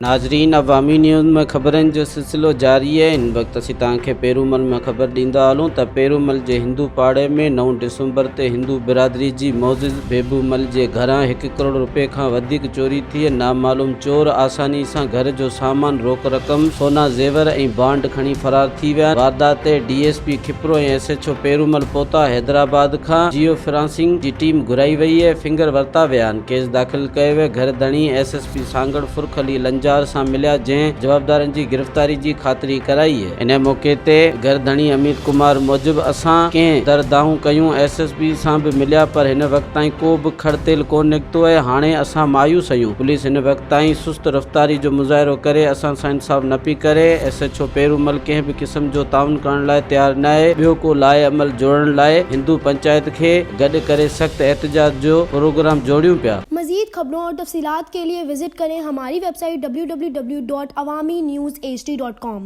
नाज़रीन, अवामी न्यूज़ में ख़बरनि जो सिलसिलो जारी है। इन वक्त असीं तव्हांखे पेरूमल में ख़बर ॾींदा हलूं त पेरूमल जे हिंदू पाड़े में 9 डिसंबर ते हिंदू बिरादरी जी मोज़िज़ बेबूमल जे घरां 1 करोड़ रुपए खां वधीक चोरी थी। नामालूम चोर आसानी सां घर जो सामान, रोक रक़म, सोना ज़ेवर ऐं बांड खणी फरार थी विया। वारदात ते डीएसपी खिपरो ऐं SHO पेरूमल पहुता। हैदराबाद खां जियो फ्रांसिंग जी टीम घुराई वई है। फिंगर वरता विया आहिनि। केस दाख़िल कयो वियो। घर धणी SSP सांगड़ फुरख अली लंजार सां मिलिया, जंहिं जवाबदारनि जी गिरफ़्तारी जी ख़ातिरी कराई है। इन मौके ते घर धणी अमित कुमार मूजिब असां कंहिं दरदाहूं कयूं, SSP सां बि मिलिया, पर हिन वक़्त ताईं को बि खड़तेल कोन निकितो आहे। हाणे असां मायूस आहियूं। पुलिस हिन वक़्त ताईं सुस्त रफ़्तारी जो मुज़ाहिरो करे असां सां इंसाफ़ न पई करे। SHO पेरूमल कंहिं बि क़िस्म जो ताउन करण लाइ तयारु न आहे। ॿियो को लाइ अमल जोड़ण लाइ हिंदू पंचायत खे गॾु करे सख़्त एहतजाज जो प्रोग्राम जोड़ियूं पिया। मज़ीद खबरों और तफसीलात के लिए विजिट करें हमारी वेबसाइट www.awamiNewsHD.com।